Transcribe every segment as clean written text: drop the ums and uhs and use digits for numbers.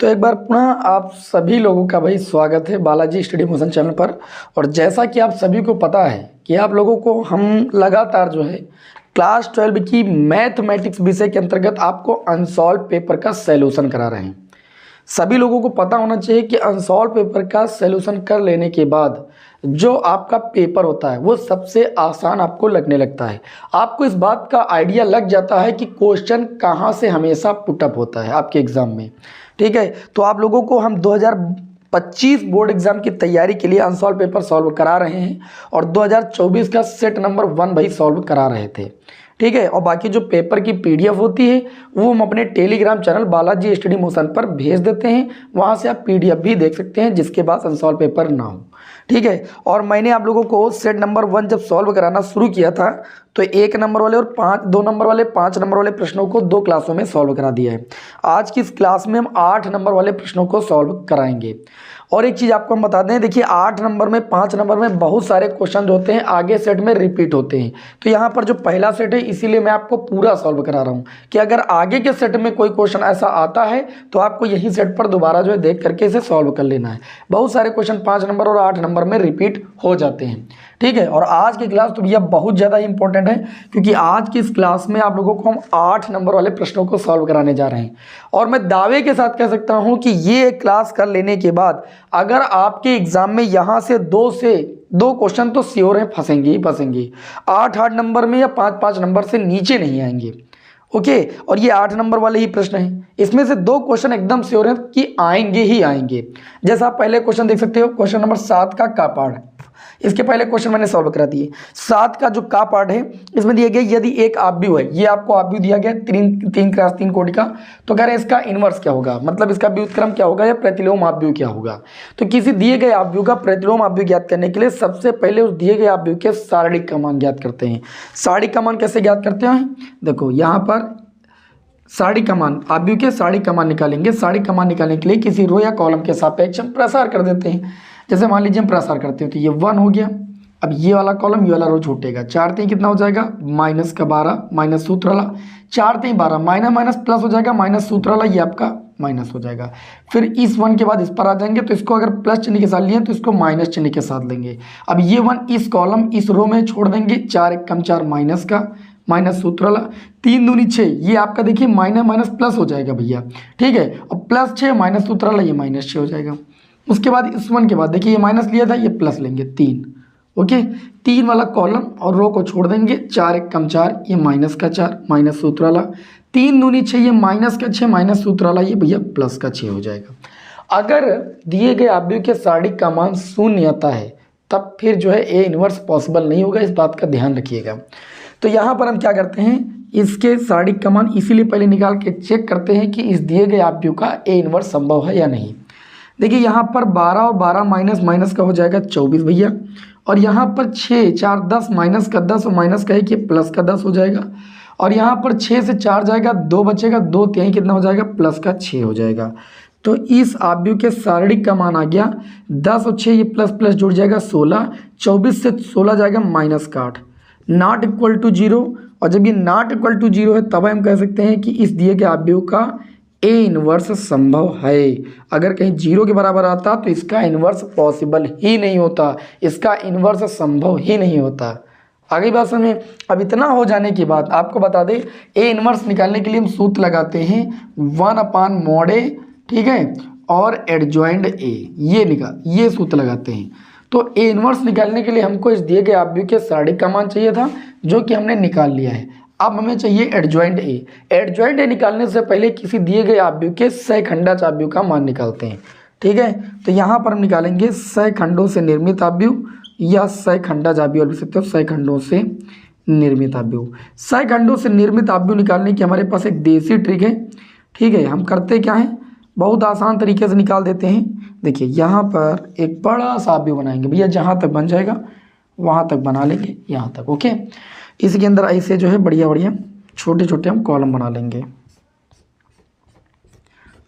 तो एक बार पुनः आप सभी लोगों का भाई स्वागत है बालाजी स्टडी मोशन चैनल पर। और जैसा कि आप सभी को पता है कि आप लोगों को हम लगातार जो है क्लास 12 की मैथमेटिक्स विषय के अंतर्गत आपको अनसॉल्व पेपर का सैल्यूशन करा रहे हैं। सभी लोगों को पता होना चाहिए कि अनसॉल्व पेपर का सैल्यूशन कर लेने के बाद जो आपका पेपर होता है वो सबसे आसान आपको लगने लगता है। आपको इस बात का आइडिया लग जाता है कि क्वेश्चन कहाँ से हमेशा पुटअप होता है आपके एग्ज़ाम में। ठीक है, तो आप लोगों को हम 2025 बोर्ड एग्जाम की तैयारी के लिए अनसॉल्व पेपर सॉल्व करा रहे हैं और 2024 का सेट नंबर 1 भाई सॉल्व करा रहे थे। ठीक है, और बाकी जो पेपर की पीडीएफ होती है वो हम अपने Telegram channel Balaji study motion पर भेज देते हैं। वहाँ से आप पीडीएफ भी देख सकते हैं जिसके पास अनसॉल्व पेपर ना हो। ठीक है, और मैंने आप लोगों को सेट नंबर 1 जब सॉल्व कराना शुरू किया था तो 1 नंबर वाले और 2 नंबर वाले 5 नंबर वाले प्रश्नों को 2 क्लासों में सॉल्व करा दिया है। आज की इस क्लास में हम 8 नंबर वाले प्रश्नों को सॉल्व कराएंगे। और एक चीज़ आपको हम बता दें, देखिए 8 नंबर में 5 नंबर में बहुत सारे क्वेश्चन होते हैं आगे सेट में रिपीट होते हैं। तो यहाँ पर जो पहला सेट है इसीलिए मैं आपको पूरा सॉल्व करा रहा हूँ कि अगर आगे के सेट में कोई क्वेश्चन ऐसा आता है तो आपको यही सेट पर दोबारा जो है देख करके इसे सॉल्व कर लेना है। बहुत सारे क्वेश्चन 5 नंबर और 8 नंबर में रिपीट हो जाते हैं। ठीक है, और आज की क्लास तो भैया बहुत ज़्यादा इंपॉर्टेंट है क्योंकि आज की इस क्लास में आप लोगों को हम 8 नंबर वाले प्रश्नों को सॉल्व कराने जा रहे हैं। और मैं दावे के साथ कह सकता हूं कि ये क्लास कर लेने के बाद अगर आपके एग्जाम में यहाँ से दो क्वेश्चन तो श्योर है फंसेंगे ही फंसेंगे। 8 नंबर में या 5 नंबर से नीचे नहीं आएंगे। ओके, और ये 8 नंबर वाले ही प्रश्न हैं, इसमें से 2 क्वेश्चन एकदम श्योर हैं कि आएंगे ही आएंगे। जैसा आप पहले क्वेश्चन देख सकते हो, क्वेश्चन नंबर 7 का पार्ट है। इसके पहले क्वेश्चन मैंने सॉल्व करा दिए। 7 का जो का पार्ट है इसमें दिया गया यदि एक आव्यूह है, ये आपको आव्यूह दिया गया 3x3 कोटि का, तो कह रहे हैं इसका इनवर्स क्या होगा, मतलब इसका व्युत्क्रम क्या होगा या प्रतिलोम आव्यूह क्या होगा। तो किसी दिए गए आव्यूह का प्रतिलोम आव्यूह ज्ञात करने के लिए सबसे पहले उस दिए गए आव्यूह के सारणिक का मान ज्ञात करते हैं। सारणिक का मान कैसे ज्ञात करते हैं, देखो यहाँ पर सारणिक का मान, आव्यूह के सारणिक का मान निकालेंगे। सारणिक का मान निकालने के लिए किसी रो या कॉलम के सापेक्ष हम प्रसार कर देते हैं। जैसे मान लीजिए हम प्रसार करते हो तो ये 1 हो गया। अब ये वाला कॉलम ये वाला रो छूटेगा। 4 3 कितना हो जाएगा, -12 माइनस सूत्र वाला 4 3 12 माइनस प्लस हो जाएगा, माइनस सूत्र वाला ये आपका माइनस हो जाएगा। फिर इस 1 के बाद इस पर आ जाएंगे तो इसको अगर प्लस चिन्ह के साथ लिए तो इसको माइनस चिन्ह के साथ लेंगे। अब ये 1 इस कॉलम इस रो में छोड़ देंगे। 4 1 कम 4 माइनस का माइनस सूत्र वाला 3 दूनी 6, ये आपका देखिए माइनस प्लस हो जाएगा भैया। ठीक है, और प्लस 6 माइनस सूत्र वाला ये -6 हो जाएगा। उसके बाद इस 1 के बाद देखिए ये माइनस लिया था, ये प्लस लेंगे 3। ओके, 3 वाला कॉलम और रो को छोड़ देंगे। 4 1 कम 4, ये माइनस का 4 माइनस सूत्र वाला 3 दूनी 6, ये माइनस का 6 माइनस सूत्र वाला ये भैया प्लस का 6 हो जाएगा। अगर दिए गए आव्यूह के सारणिक का मान 0 आता है तब फिर जो है ए इनवर्स पॉसिबल नहीं होगा, इस बात का ध्यान रखिएगा। तो यहाँ पर हम क्या करते हैं, इसके सारणिक का मान इसीलिए पहले निकाल के चेक करते हैं कि इस दिए गए आव्यूह का ए इनवर्स संभव है या नहीं। देखिए यहाँ पर 12 और 12 माइनस का हो जाएगा 24 भैया, और यहाँ पर 6 4 10 माइनस का 10 और माइनस का 1 ये प्लस का 10 हो जाएगा। और यहाँ पर 6 से 4 जाएगा, 2 बचेगा, 2 3 कितना हो जाएगा, प्लस का 6 हो जाएगा। तो इस आव्यूह के सारणिक का मान आ गया 10 और 6 ये प्लस प्लस जुड़ जाएगा 16, 24 से 16 जाएगा -8, नॉट इक्वल टू 0। और जब ये नॉट इक्वल टू 0 है तब हम कह सकते हैं कि इस दिए गए आव्यूह का ए इनवर्स संभव है। अगर कहीं 0 के बराबर आता तो इसका इनवर्स पॉसिबल ही नहीं होता, इसका इनवर्स संभव ही नहीं होता। आगे बात समझे। अब इतना हो जाने के बाद आपको बता दें ए इनवर्स निकालने के लिए हम सूत्र लगाते हैं 1/mod A, ठीक है, और एडजॉइंड ए, ये सूत्र लगाते हैं। तो ए इनवर्स निकालने के लिए हमको इस दिए गए आव्यूह के सारणिक का मान चाहिए था जो कि हमने निकाल लिया है। अब हमें चाहिए एडजॉइंट ए। एडजॉइंट ए निकालने से पहले किसी दिए गए आव्यूह के सहखंडांश आव्यूह का मान निकालते हैं। ठीक है, तो यहाँ पर हम निकालेंगे सहखंडों से निर्मित आव्यूह या सहखंडांश आव्यूह लिख सकते हो, सहखंडों से निर्मित आव्यूह। सहखंडों से निर्मित आव्यूह निकालने की हमारे पास एक देसी ट्रिक है। ठीक है, हम करते क्या है, बहुत आसान तरीके से निकाल देते हैं। देखिए यहाँ पर एक बड़ा सा आव्यूह बनाएंगे भैया, जहाँ तक बन जाएगा वहाँ तक बना लेंगे, यहाँ तक। ओके, इसके अंदर ऐसे जो है बढ़िया बढ़िया छोटे छोटे हम कॉलम बना लेंगे।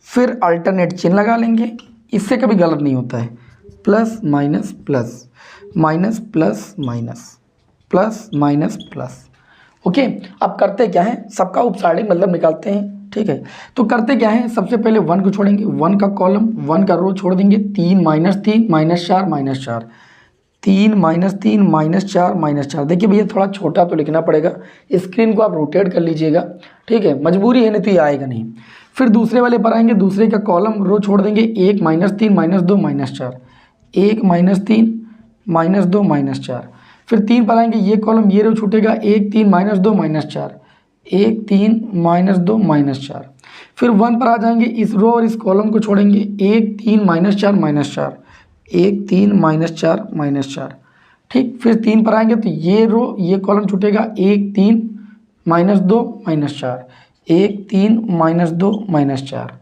फिर अल्टरनेट चिन्ह लगा लेंगे, इससे कभी गलत नहीं होता है। Plus minus plus, minus plus minus, plus minus plus. Okay, अब करते क्या है, सबका उपसारणिक मतलब निकालते हैं। ठीक है। तो करते क्या है, सबसे पहले 1 को छोड़ेंगे, 1 का कॉलम 1 का रो छोड़ देंगे, 3 -3 -4 -4, 3 -3 -4 -4। देखिए भैया थोड़ा छोटा तो लिखना पड़ेगा, स्क्रीन को आप रोटेट कर लीजिएगा, ठीक है, मजबूरी है नहीं तो ये आएगा नहीं। फिर दूसरे वाले पर आएंगे, दूसरे का कॉलम रो छोड़ देंगे, 1 -3 -2 -4, 1 -3 -2 -4। फिर 3 पर आएंगे, ये कॉलम ये रो छूटेगा, 1 3 -2 -4, 1 3 -2 -4। फिर 1 पर आ जाएंगे, इस रो और इस कॉलम को छोड़ेंगे, 1 3 -4 -4, 1 3 -4 -4, ठीक। फिर 3 पर आएंगे तो ये रो ये कॉलम छूटेगा, 1 3 -2 -4, 1 3 -2 -4।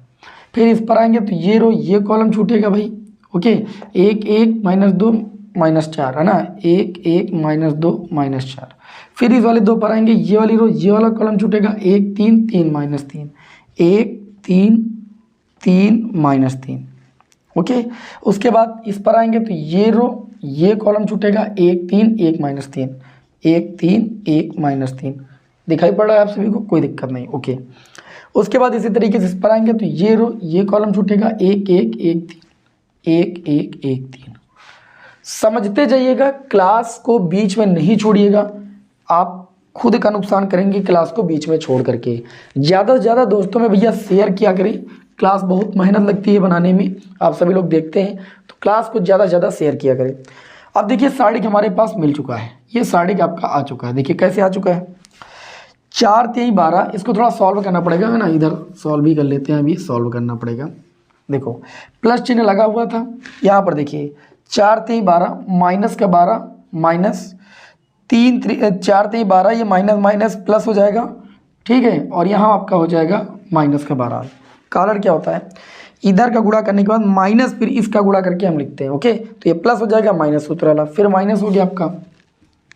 फिर इस पर आएंगे तो ये रो ये कॉलम छूटेगा भाई, ओके, 1 1 -2 -4 है ना, 1 1 -2 -4। फिर इस वाले 2 पर आएंगे, ये वाली रो ये वाला कॉलम छूटेगा, 1 3 3 -3, 1 3 3 -3, ओके। उसके बाद इस पर आएंगे तो ये रो ये कॉलम छूटेगा, 1 3 1 -3, 1 3 1 -3। दिखाई पड़ रहा है आप सभी को, कोई दिक्कत नहीं, ओके। उसके बाद इसी तरीके से इस पर आएंगे तो ये रो ये कॉलम छूटेगा, 1 1 1 3, 1 1 1 3। समझते जाइएगा, क्लास को बीच में नहीं छोड़िएगा, आप खुद का नुकसान करेंगे क्लास को बीच में छोड़ करके। ज़्यादा से ज़्यादा दोस्तों में भैया शेयर किया करें, क्लास बहुत मेहनत लगती है बनाने में, आप सभी लोग देखते हैं, तो क्लास को ज़्यादा से ज़्यादा शेयर किया करें। अब देखिए साढ़े हमारे पास मिल चुका है, ये साढ़े आपका आ चुका है, देखिए कैसे आ चुका है, 4 3 12। इसको थोड़ा सॉल्व करना पड़ेगा, है ना, इधर सॉल्व भी कर लेते हैं, अभी सॉल्व करना पड़ेगा। देखो प्लस चिन्ह लगा हुआ था, यहाँ पर देखिए 4 3 12 माइनस का 12 माइनस 3 4 3 12, ये माइनस माइनस प्लस हो जाएगा, ठीक है, और यहाँ आपका हो जाएगा माइनस का 12। कारण क्या होता है, इधर का गुणा करने के बाद माइनस फिर इसका गुणा करके हम लिखते हैं, ओके। तो ये प्लस हो जाएगा, माइनस सूत्र वाला, फिर माइनस हो गया आपका।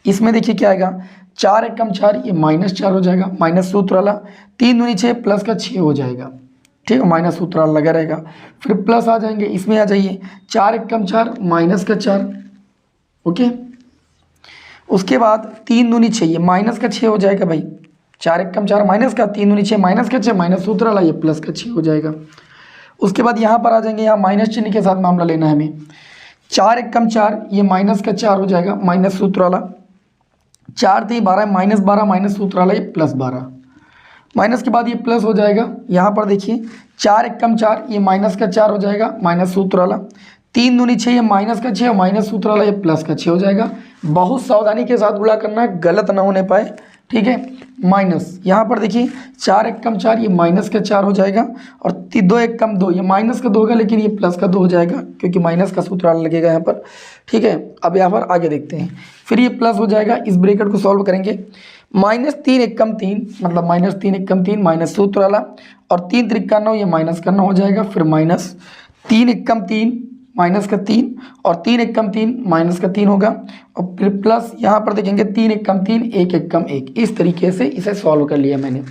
इसमें देखिए क्या आएगा, 4 1 कम 4, ये -4 हो जाएगा, माइनस सूत्र वाला, 3 दूनी 6 प्लस का 6 हो जाएगा, ठीक है, माइनस सूत्र वाला लगा रहेगा। फिर प्लस आ जाएंगे, इसमें आ जाइए, 4 1 कम 4 माइनस का 4, ओके। उसके बाद 3 दूनी 6, ये माइनस का 6 हो जाएगा भाई, 4 1 कम 4 माइनस का, 3 दूनी 6 माइनस का 6, माइनस सूत्र वाला, ये प्लस का 6 हो जाएगा। उसके बाद यहाँ पर आ जाएंगे, यहाँ माइनस चिन्ह के साथ मामला लेना है हमें, 4 1 कम 4, ये माइनस का 4 हो जाएगा, माइनस सूत्र वाला, 4 3 12 -12 माइनस सूत्र वाला, ये प्लस 12। माइनस के बाद ये प्लस हो जाएगा, यहाँ पर देखिए 4 1 कम 4, ये माइनस का 4 हो जाएगा, माइनस सूत्र वाला, 3 दूनी 6, ये माइनस का 6 और माइनस सूत्र वाला, ये प्लस का 6 हो जाएगा। बहुत सावधानी के साथ गुणा करना है, गलत ना होने पाए, ठीक है। माइनस यहाँ पर देखिए 4 1 कम 4, ये माइनस का 4 हो जाएगा, और 2 1 कम 2, ये माइनस का 2 होगा, लेकिन ये प्लस का 2 हो जाएगा, क्योंकि माइनस का सूत्र वाला लगेगा यहाँ पर, ठीक है। अब यहाँ पर आगे देखते हैं, फिर ये प्लस हो जाएगा, इस ब्रैकेट को सॉल्व करेंगे, -3 1 कम 3, मतलब -3 1 कम 3 माइनस सूत्र वाला, और 3 3 9, ये माइनस का 9 हो जाएगा, फिर -3 1 कम 3 माइनस का 3, और 3 1 कम 3 माइनस का 3 होगा, और फिर प्लस यहाँ पर देखेंगे 3 1 कम 3 1 1 कम 1। इस तरीके से इसे सॉल्व कर लिया मैंने।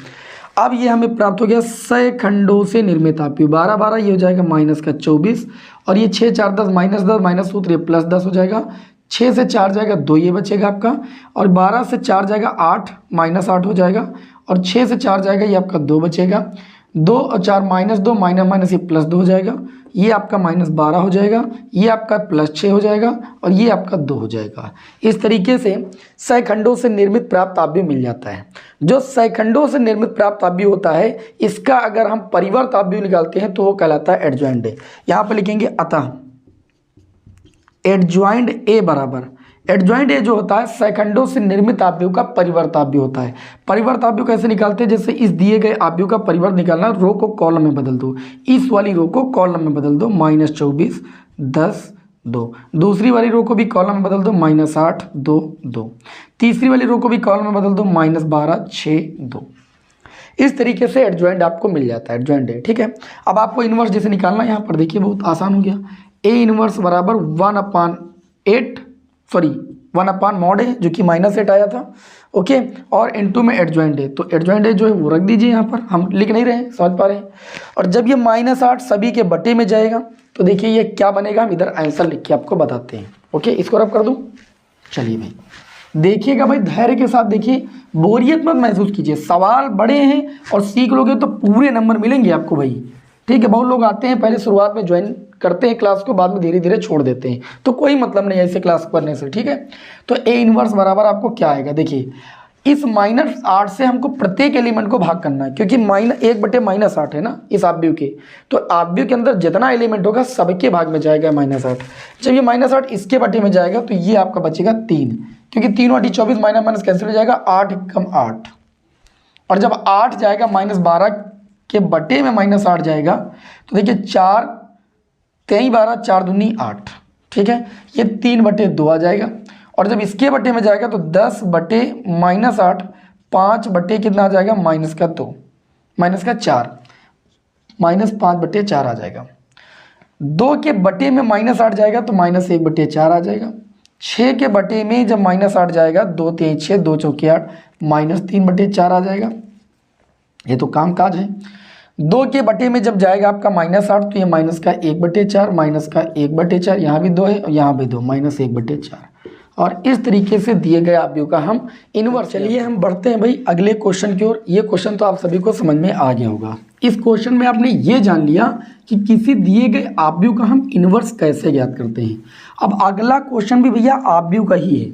अब ये हमें प्राप्त हो गया सय खंडों से निर्मित आप्यू, 12 12, ये हो जाएगा माइनस का 24, और ये 6 4 10 -10 माइनस सूत्र, ये प्लस 10 हो जाएगा, 6 से 4 जाएगा 2, ये बचेगा आपका, और 12 से 4 जाएगा 8 -8 हो जाएगा, और 6 से 4 जाएगा, ये आपका 2 बचेगा, 2 और 4 -2 माइनस माइनस ये प्लस 2 हो जाएगा, ये आपका -12 हो जाएगा, ये आपका +6 हो जाएगा, और ये आपका 2 हो जाएगा। इस तरीके से सयखंडों से निर्मित प्राप्त आव्यूह मिल जाता है। जो सयखंडों से निर्मित प्राप्त आव्यूह होता है, इसका अगर हम परिवर्त आव्यूह निकालते हैं तो वो कहलाता है एडजॉइंट ए। यहाँ पर लिखेंगे अतः एडजॉइंट ए बराबर, एडजॉइंट ए जो होता है सयखंडों से निर्मित आव्यूह का परिवर्त आव्यूह होता है। परिवर्त आव्यूह कैसे निकालते हैं, जैसे इस दिए गए आव्यूह का परिवर्त निकालना, रो को कॉलम में बदल दो, इस वाली रो को कॉलम में बदल दो, -24 10 2, दूसरी वाली रो को भी कॉलम में बदल दो, -8 2 2, तीसरी वाली रो को भी कॉलम में बदल दो, -12 6 2। इस तरीके से एडजॉइंट आपको मिल जाता है, एडजॉइंट ए, ठीक है। अब आपको इनवर्स जैसे निकालना है, यहाँ पर देखिए बहुत आसान हो गया, ए इनवर्स बराबर 1/mod है, जो कि -8 आया था, ओके, और इनटू में एडजॉइंट है, तो एडजॉइंट है जो है वो रख दीजिए, यहाँ पर हम लिख नहीं रहे हैं, समझ पा रहे हैं। और जब ये -8 सभी के बटे में जाएगा तो देखिए ये क्या बनेगा, हम इधर आंसर लिख के आपको बताते हैं, ओके। इसको रब कर दूँ, चलिए भाई देखिएगा भाई, धैर्य के साथ देखिए, बोरियत मत महसूस कीजिए। सवाल बड़े हैं और सीख लोगे तो पूरे नंबर मिलेंगे आपको भाई, ठीक है। बहुत लोग आते हैं पहले शुरुआत में ज्वाइन करते हैं क्लास को, बाद में धीरे धीरे छोड़ देते हैं, तो कोई मतलब नहीं है ऐसे क्लास पढ़ने से, ठीक है। तो ए इनवर्स बराबर आपको क्या आएगा, देखिए इस -8 से हमको प्रत्येक एलिमेंट को भाग करना है, क्योंकि -1/-8 है ना इस आव्यूह के, तो आव्यूह के अंदर जितना एलिमेंट होगा सबके भाग में जाएगा -8। जब ये -8 इसके बटे में जाएगा तो ये आपका बचेगा 3, क्योंकि 3 और 24 माइनस कैंसिल हो जाएगा, 8 एकम 8। और जब 8 जाएगा -12 के बटे में -8 जाएगा, तो देखिए 4 3 12 4 दूनी 8, ठीक है। ये 3/2 आ जाएगा। और जब इसके बटे में जाएगा तो 10/-8 5 बटे कितना आ जाएगा, -2 -4 -5/4 आ जाएगा। 2 के बटे में -8 जाएगा तो -1/4 आ जाएगा। 6 के बटे में जब -8 जाएगा, 2 3 6 2 चौके 8 -3/4 आ जाएगा। ये तो काम काज है। 2 के बटे में जब जाएगा आपका -8 तो ये -1/4 -1/4, यहाँ भी 2 है और यहाँ भी 2, -1/4। और इस तरीके से दिए गए आव्यूह का हम इनवर्स। चलिए हम बढ़ते हैं भाई अगले क्वेश्चन की ओर। ये क्वेश्चन तो आप सभी को समझ में आ गया होगा। इस क्वेश्चन में आपने ये जान लिया कि किसी दिए गए आव्यूह का हम इनवर्स कैसे ज्ञात करते हैं। अब अगला क्वेश्चन भी भैया आव्यूह का ही है,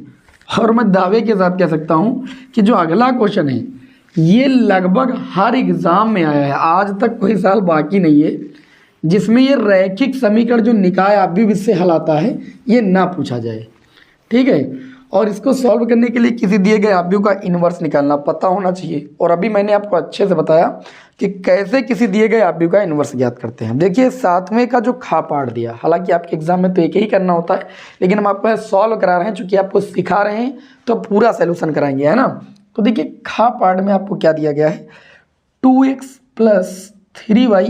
और मैं दावे के साथ कह सकता हूँ कि जो अगला क्वेश्चन है ये लगभग हर एग्जाम में आया है, आज तक कोई साल बाकी नहीं है जिसमें ये रैखिक समीकरण जो निकाय आव्यूह इससे हल आता है ये ना पूछा जाए, ठीक है। और इसको सॉल्व करने के लिए किसी दिए गए आव्यूह का इनवर्स निकालना पता होना चाहिए। और अभी मैंने आपको अच्छे से बताया कि कैसे किसी दिए गए आव्यूह का इनवर्स ज्ञात करते हैं। देखिए 7वें का जो खा पाठ दिया, हालांकि आपके एग्जाम में तो एक ही करना होता है, लेकिन हम आपको सॉल्व करा रहे हैं, चूंकि आपको सिखा रहे हैं तो पूरा सोल्यूशन कराएंगे, है ना। तो देखिए खा पाठ में आपको क्या दिया गया है, 2x + 3y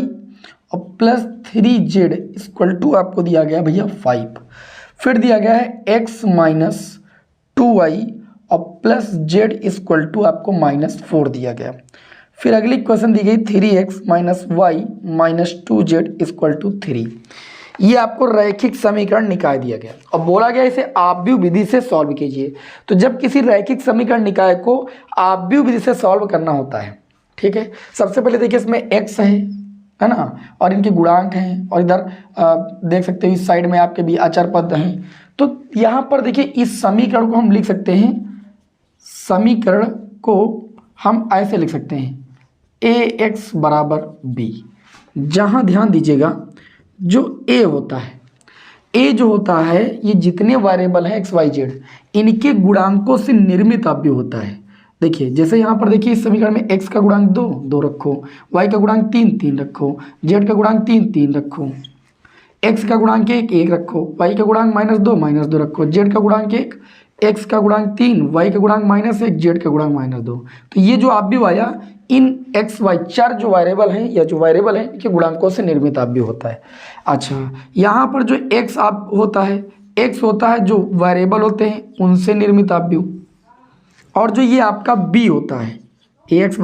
और +3z = आपको दिया गया भैया 5। फिर दिया गया है x - 2y और +z = आपको -4 दिया गया। फिर अगली क्वेश्चन दी गई 3x - y - 2z = 3। ये आपको रैखिक समीकरण निकाय दिया गया और बोला गया इसे आव्यूह विधि से सॉल्व कीजिए। तो जब किसी रैखिक समीकरण निकाय को आव्यूह विधि से सॉल्व करना होता है, ठीक है, सबसे पहले देखिए इसमें x है ना, और इनके गुणांक हैं, और इधर देख सकते हो इस साइड में आपके भी अचर पद हैं। तो यहाँ पर देखिए इस समीकरण को हम लिख सकते हैं, समीकरण को हम ऐसे लिख सकते हैं ax = b, जहाँ ध्यान दीजिएगा जो a होता है, a जो होता है ये जितने वेरिएबल हैं x y z इनके गुणांकों से निर्मित आव्यूह होता है। देखिए जैसे यहाँ पर देखिए इस समीकरण में x का गुणांक 2 रखो, y का गुणांक 3 रखो, z का गुणांक 3 रखो, x का गुणांक 1 रखो, y का गुणांक -2 रखो, z का गुणांक 1, x का गुणांक 3, y का गुणांक -1, z का गुणांक -2। तो ये जो आव्यूह आया इन x y चर जो वेरिएबल हैं या जो वेरिएबल हैं इनके गुणांकों से निर्मित आव्यूह होता है। अच्छा यहाँ पर जो x होता है जो वेरिएबल होते हैं उनसे निर्मित आव्यूह, और जो ये आपका b होता है ax =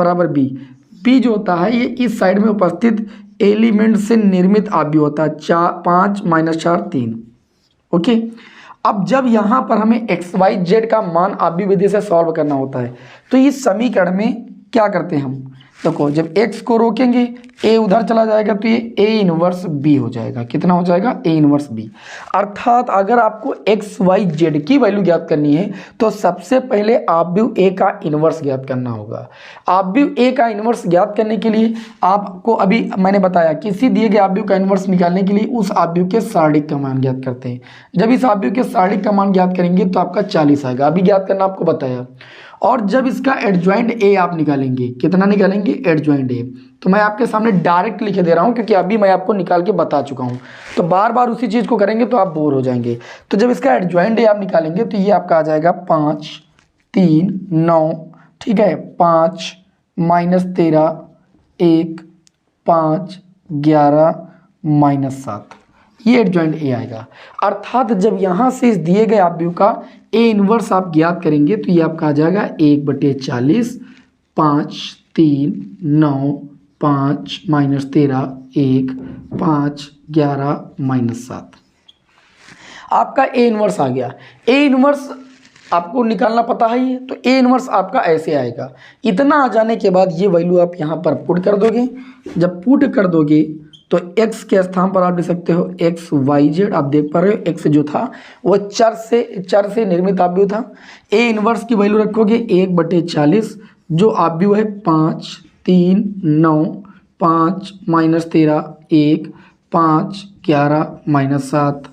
b जो होता है ये इस साइड में उपस्थित एलिमेंट से निर्मित आव्यूह होता है, 5 - 4 3। ओके, अब जब यहाँ पर हमें x y z का मान आव्यूह विधि से सॉल्व करना होता है तो इस समीकरण में क्या करते हैं हम, देखो जब x को रोकेंगे a उधर चला जाएगा तो ये a इनवर्स b हो जाएगा। कितना हो जाएगा, a इनवर्स b। अर्थात अगर आपको x y z की वैल्यू ज्ञात करनी है तो सबसे पहले आव्यूह a का इनवर्स ज्ञात करना होगा। आव्यूह a का इनवर्स ज्ञात करने के लिए आपको अभी मैंने बताया किसी दिए गए आव्यूह का इनवर्स निकालने के लिए उस आव्यूह के सारणिक का मान ज्ञात करते हैं। जब इस आव्यूह के सारणिक का मान ज्ञात करेंगे तो आपका 40 आएगा, अभी ज्ञात करना आपको बताया। और जब इसका एडजॉइंट a आप निकालेंगे, कितना निकालेंगे, एडजॉइंट a, तो मैं आपके सामने डायरेक्ट लिखे दे रहा हूं क्योंकि अभी मैं आपको निकाल के बता चुका हूं, तो बार बार उसी चीज़ को करेंगे तो आप बोर हो जाएंगे। तो जब इसका एडजॉइंट a आप निकालेंगे तो ये आपका आ जाएगा 5 3 9, ठीक है, 5 - 13 1 5 11 -7, ये एडजॉइंट a आएगा। अर्थात जब यहाँ से इस दिए गए आव्यूह का a इनवर्स आप ज्ञात करेंगे तो ये आपका आ जाएगा 1/40 5 3 9 5 - 13 1 5 11 -7, आपका a इनवर्स आ गया। a इनवर्स आपको निकालना पता है ये, तो ए इनवर्स आपका ऐसे आएगा। इतना आ जाने के बाद ये वैल्यू आप यहाँ पर पुट कर दोगे। जब पुट कर दोगे तो x के स्थान पर आप लिख सकते हो एक्स वाई जेड। आप देख पा रहे हो x जो था वो चर से निर्मित आव्यूह था। ए इनवर्स की वैल्यू रखोगे 1/40, जो आव्यूह है 5 3 9 5 -13 1 5 11 -7,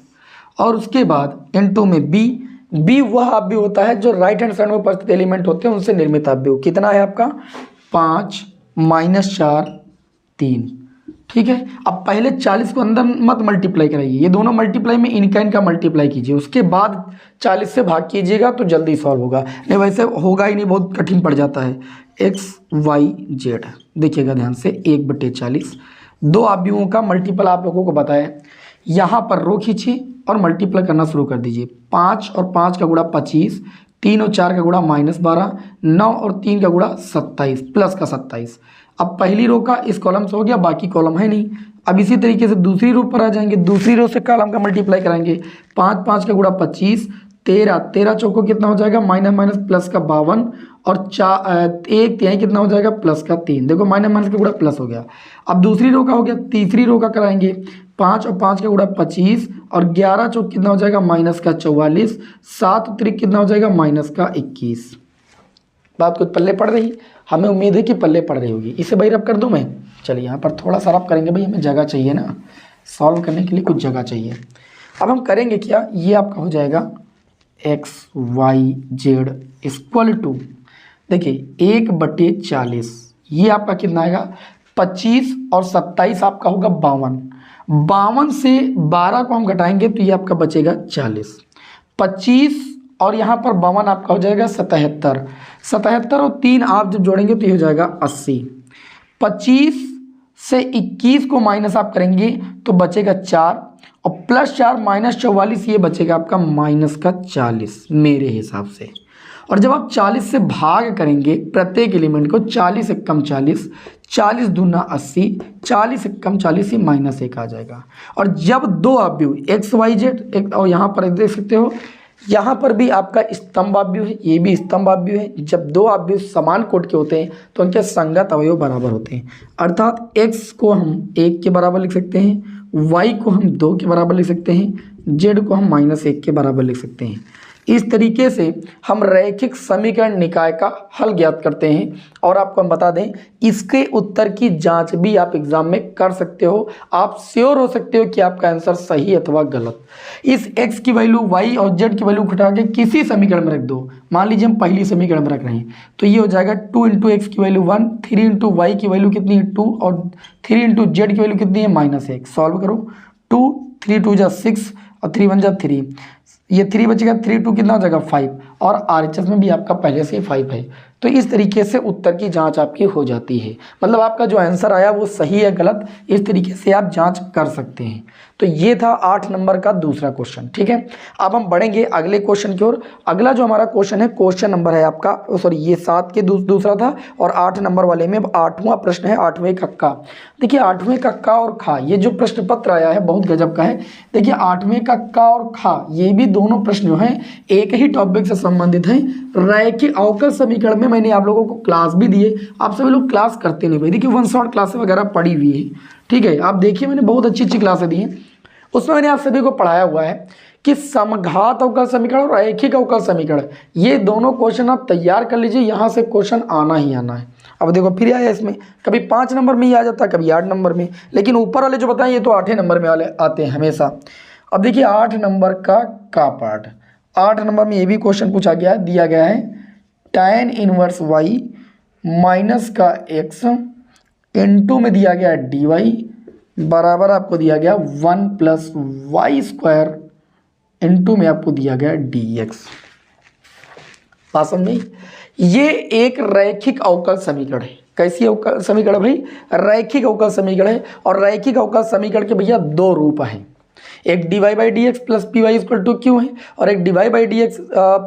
और उसके बाद इनटू में बी वह आव्यूह होता है जो राइट हैंड साइड में उपस्थित एलिमेंट होते हैं उनसे निर्मित आव्यूह। कितना है आपका 5 -4 3। ठीक है, अब पहले 40 को अंदर मत मल्टीप्लाई कराइए, ये दोनों मल्टीप्लाई में इनका मल्टीप्लाई कीजिए, उसके बाद 40 से भाग कीजिएगा तो जल्दी सॉल्व होगा, नहीं वैसे होगा ही नहीं, बहुत कठिन पड़ जाता है। एक्स वाई जेड देखिएगा ध्यान से 1/40, दो आव्यूहों का मल्टीपल आप लोगों को बताया। यहाँ पर रो खींचिए और मल्टीप्लाई करना शुरू कर दीजिए। 5 और 5 का गुणा 25, 3 और 4 का गुणा -12, 9 और 3 का गुणा 27 प्लस का 27। अब पहली रो का इस कॉलम से हो गया, बाकी कॉलम है नहीं। अब इसी तरीके से दूसरी रो पर आ जाएंगे, दूसरी रो से कॉलम का मल्टीप्लाई कराएंगे। 5 5 का गुणा 25, 13 चौको कितना हो जाएगा माइनस प्लस का 52, और 1 तिहाई कितना हो जाएगा प्लस का 3। देखो माइनस का गुणा प्लस हो गया। अब दूसरी रो का हो गया, तीसरी रो का कराएंगे। 5 और 5 का गुणा 25, और 11 चौक कितना हो जाएगा माइनस का 44, 7 अतिरिक्त कितना हो जाएगा माइनस का 21। बात कुछ पल्ले पड़ रही, हमें उम्मीद है कि पल्ले पड़ रही होगी। इसे भाई रब कर दूं मैं, चलिए यहाँ पर थोड़ा सा रब करेंगे भाई, हमें जगह चाहिए ना, सॉल्व करने के लिए कुछ जगह चाहिए। अब हम करेंगे क्या, ये आपका हो जाएगा X Y Z equal to, देखिए 1/40, ये आपका कितना आएगा 25, और 27 आपका होगा 52। 52 से 12 को हम घटाएंगे तो ये आपका बचेगा 40। 25 और यहाँ पर 52 आपका हो जाएगा 77। 77 और 3 आप जब जोड़ेंगे तो ये हो जाएगा 80। 25 से 21 को माइनस आप करेंगे तो बचेगा 4, और +4 -44, ये बचेगा आपका -40 मेरे हिसाब से। और जब आप 40 से भाग करेंगे प्रत्येक एलिमेंट को, 40 एकम 40, 40 दूना 80, 40 एकम 40, ये -1 आ जाएगा। और जब दो आव्यूह एक्स वाई जेड, और यहाँ पर देख सकते हो यहाँ पर भी आपका स्तंभ आव्यूह है, ये भी स्तंभ आव्यूह है। जब दो आव्यूह समान कोट के होते हैं तो उनके संगत अवयव बराबर होते हैं, अर्थात x को हम 1 के बराबर लिख सकते हैं, y को हम 2 के बराबर लिख सकते हैं, z को हम -1 के बराबर लिख सकते हैं। इस तरीके से हम रैखिक समीकरण निकाय का हल ज्ञात करते हैं। और आपको हम बता दें, इसके उत्तर की जांच भी आप एग्जाम में कर सकते हो, आप श्योर हो सकते हो कि आपका आंसर सही अथवा गलत। इस x की वैल्यू y और z की वैल्यू घटा के किसी समीकरण में रख दो। मान लीजिए हम पहली समीकरण में रख रहे हैं तो ये हो जाएगा 2 × x की वैल्यू 1, 3 × y की वैल्यू कितनी है 2, और 3 × z की वैल्यू कितनी है -1। सॉल्व करो, 2 3 2 जा 6 और 3 1 जा 3, ये 3 बचेगा, 3 2 कितना हो जाएगा 5, और RHS में भी आपका पहले से ही 5 है। तो इस तरीके से उत्तर की जांच आपकी हो जाती है, मतलब आपका जो आंसर आया वो सही है गलत, इस तरीके से आप जांच कर सकते हैं। तो ये था 8 नंबर का दूसरा क्वेश्चन। ठीक है, अब हम बढ़ेंगे अगले क्वेश्चन की ओर। अगला जो हमारा क्वेश्चन है, क्वेश्चन नंबर है आपका, सॉरी ये 7 के दूसरा था, और 8 नंबर वाले में अब 8वां प्रश्न है, 8वें कक्का। देखिए 8वें कक्का और खा, ये जो प्रश्न पत्र आया है बहुत गजब का है। देखिए 8वें कक्का और खा, ये भी दोनों प्रश्न जो हैं एक ही टॉपिक से संबंधित हैं। रैखिक अवकल समीकरण में मैंने आप लोगों को क्लास भी दिए, आप सभी लोग क्लास करते नहीं भाई। देखिए 1 शॉट क्लासेस वगैरह पड़ी हुई है, ठीक है, आप देखिए मैंने बहुत अच्छी अच्छी क्लासें दी हैं, उसमें मैंने आप सभी को पढ़ाया हुआ है कि समघात अवकल समीकरण और रैखिक अवकल समीकरण, ये दोनों क्वेश्चन आप तैयार कर लीजिए, यहाँ से क्वेश्चन आना ही आना है। अब देखो फिर आया इसमें, कभी 5 नंबर में ही आ जाता है, कभी 8 नंबर में, लेकिन ऊपर वाले जो बताएं ये तो 8 नंबर में वाले आते हैं हमेशा। अब देखिए 8 नंबर का पार्ट, 8 नंबर में ये भी क्वेश्चन पूछा गया है, दिया गया है tan इनवर्स y माइनस का x इनटू में दिया गया है dy बराबर आपको दिया गया 1 + y² इनटू में आपको दिया गया dx। बात समझ में? ये एक रैखिक अवकल समीकरण है। कैसी अवकल समीकरण भाई? रैखिक अवकल समीकरण है। और रैखिक अवकल समीकरण के भैया 2 रूप हैं, एक dy/dx + py = q है, और एक dy/dx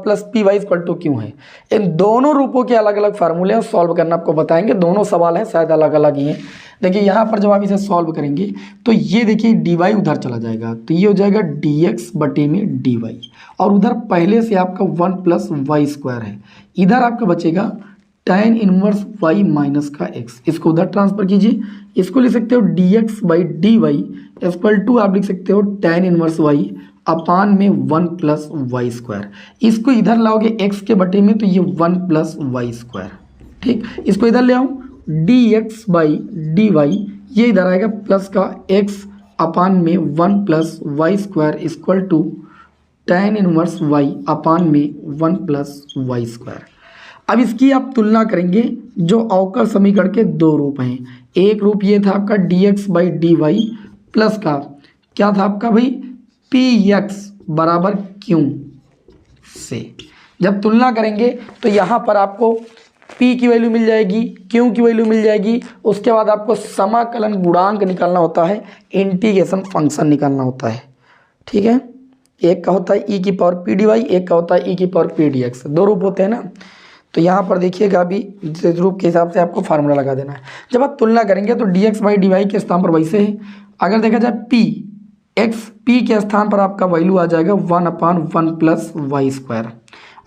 + py = q है। इन दोनों रूपों के अलग अलग फार्मूले हैं, सॉल्व करना आपको बताएंगे। दोनों सवाल हैं शायद अलग अलग ही हैं। देखिए यहाँ पर जब आप इसे सॉल्व करेंगे तो ये देखिए dy उधर चला जाएगा, तो ये हो जाएगा dx बटे में dy, और उधर पहले से आपका 1 प्लस वाई स्क्वायर है, इधर आपका बचेगा tan इनवर्स y माइनस का x, इसको उधर ट्रांसफर कीजिए, इसको लिख सकते हो dx by D Y equal to आप लिख सकते हो tan इनवर्स y अपान में 1 प्लस वाई स्क्वायर, इसको इधर लाओगे x के बटे में तो ये 1 प्लस वाई स्क्वायर, ठीक, इसको इधर ले आऊँ dx बाई डी वाई, ये इधर आएगा प्लस का x अपान में 1 plus Y square equal to tan inverse y upon में 1 प्लस वाई स्क्वायर। अब इसकी आप तुलना करेंगे जो अवकल समीकरण के दो रूप हैं, एक रूप ये था आपका dx by D Y plus का क्या था आपका भाई px बराबर q से, जब तुलना करेंगे तो यहाँ पर आपको p की वैल्यू मिल जाएगी, q की वैल्यू मिल जाएगी, उसके बाद आपको समाकलन गुणांक निकालना होता है, इंटीग्रेशन फंक्शन निकालना होता है, ठीक है। एक का होता है e की पावर पी डी वाई, एक का होता है e की पावर पी डी एक्स, दो रूप होते हैं ना। तो यहाँ पर देखिएगा अभी रूप के हिसाब से आपको फार्मूला लगा देना है। जब आप तुलना करेंगे तो dx बाई डी वाई के स्थान पर वैसे है, अगर देखा जाए p के स्थान पर आपका वैल्यू आ जाएगा 1 अपान 1 प्लस वाई स्क्वायर।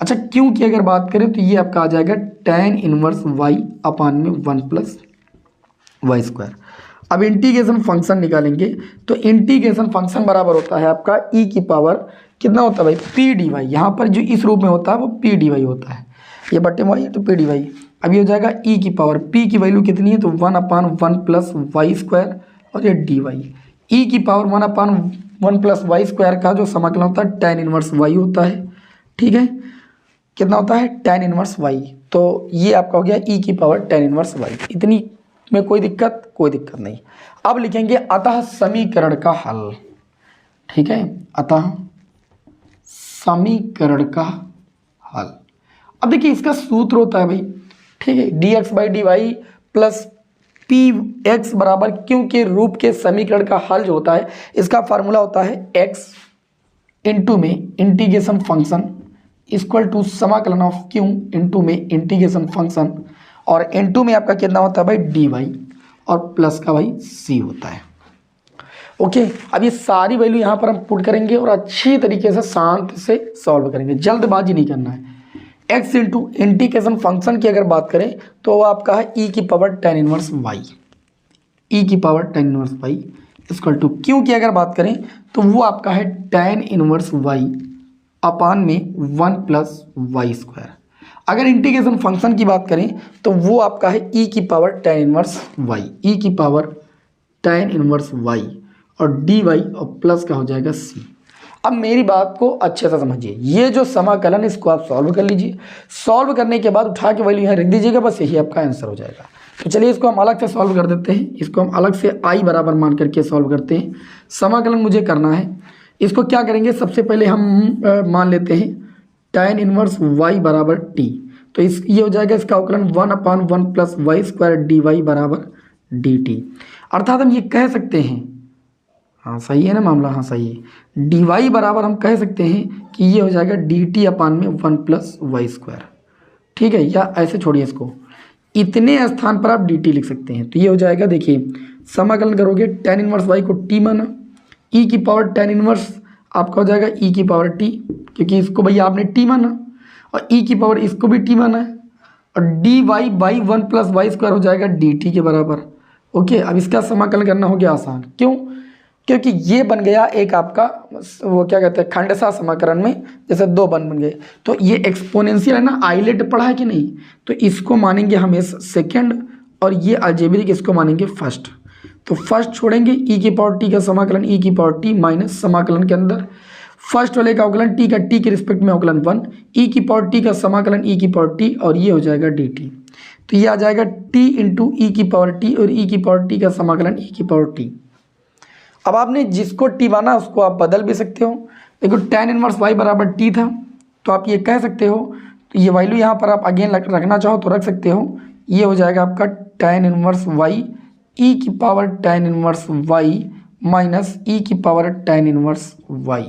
अच्छा क्यों की अगर बात करें तो ये आपका आ जाएगा tan इनवर्स y अपान में 1 प्लस वाई स्क्वायर। अब इंटीग्रेशन फंक्शन निकालेंगे तो इंटीग्रेशन फंक्शन बराबर होता है आपका e की पावर कितना होता है भाई पी डी वाई, यहाँ पर जो इस रूप में होता है वो पी डी वाई होता है, ये बटे वाई है तो पी डी वाई। अब ये हो जाएगा e की पावर p की वैल्यू कितनी है तो 1 अपान 1 प्लस वाई स्क्वायर और ये डी वाई, e की power 1 upon 1 plus Y square का जो समाकलन होता है tan इनवर्स y होता है, ठीक है, कितना होता है tan इनवर्स y, तो ये आपका हो गया e की पावर tan इनवर्स y। इतनी में कोई दिक्कत नहीं। अब लिखेंगे अतः समीकरण का हल, ठीक है, अतः समीकरण का हल। अब देखिए इसका सूत्र होता है भाई, ठीक है, dx by D Y plus P X बराबर क्यू के रूप के समीकरण का हल जो होता है इसका फार्मूला होता है x इंटू में इंटीग्रेशन फंक्शन इक्वल टू समाकलन ऑफ क्यू इंटू में इंटीग्रेशन फंक्शन, और इंटू में आपका कितना होता है भाई डी वाई और प्लस का भाई सी होता है। ओके, अब ये सारी वैल्यू यहाँ पर हम पुट करेंगे और अच्छी तरीके से शांत से सॉल्व करेंगे, जल्दबाजी नहीं करना है। x इंटू इंटीग्रेशन फंक्शन की अगर बात करें तो वो आपका है e की power tan inverse y, e की power tan inverse y equal to Q की अगर बात करें तो वो आपका है tan इनवर्स y अपान में 1 प्लस वाई स्क्वायर। अगर इंटीग्रेशन फंक्शन की बात करें तो वो आपका है e की power tan inverse y, e की पावर tan इनवर्स y और dy और प्लस का हो जाएगा c। अब मेरी बात को अच्छे से समझिए, ये जो समाकलन इसको आप सॉल्व कर लीजिए, सॉल्व करने के बाद उठा के वैल्यू यहाँ रख दीजिएगा, बस यही आपका आंसर हो जाएगा। तो चलिए इसको हम अलग से सॉल्व कर देते हैं, इसको हम अलग से i बराबर मान करके सॉल्व करते हैं। समाकलन मुझे करना है, इसको क्या करेंगे सबसे पहले हम मान लेते हैं tan इनवर्स y बराबर t, तो इस ये हो जाएगा इसका अवकलन 1 upon 1 plus Y square D Y बराबर डी टी। अर्थात हम ये कह सकते हैं, हाँ सही है ना मामला, हाँ सही है, डी वाई बराबर हम कह सकते हैं कि ये हो जाएगा डी टी अपान में 1 प्लस वाई स्क्वायर, ठीक है, या ऐसे छोड़िए इसको, इतने स्थान पर आप डी टी लिख सकते हैं। तो ये हो जाएगा, देखिए समाकलन करोगे tan इनवर्स y को t माना, e की पावर tan इनवर्स आपका हो जाएगा e की पावर t, क्योंकि इसको भैया आपने t माना और e की पावर इसको भी t माना है, और D Y by 1 plus Y square हो जाएगा डी टी के बराबर। ओके, अब इसका समाकलन करना हो गया आसान, क्यों, क्योंकि ये बन गया एक आपका वो क्या कहते हैं खंडसा समाकरण में जैसे दो बन गए, तो ये एक्सपोनेंशियल है ना, आइलेट पढ़ा है कि नहीं, तो इसको मानेंगे हम सेकेंड और ये अलजेब्रिक इसको मानेंगे फर्स्ट। तो फर्स्ट छोड़ेंगे e की पावर t का समाकलन e की पावर t माइनस समाकलन के अंदर फर्स्ट वाले का अवकलन t का t के रिस्पेक्ट में अवकलन 1, e की पावर t का समाकलन e की पावर t और ये हो जाएगा dt। तो ये आ जाएगा t इंटू e की पावर t और e की पावर t का समाकलन e की पावर t। अब आपने जिसको t माना उसको आप बदल भी सकते हो, देखो tan इनवर्स y बराबर t था तो आप ये कह सकते हो, तो ये वैल्यू यहाँ पर आप अगेन रखना चाहो तो रख सकते हो, ये हो जाएगा आपका tan इनवर्स y e की power tan inverse y minus e की power tan inverse y।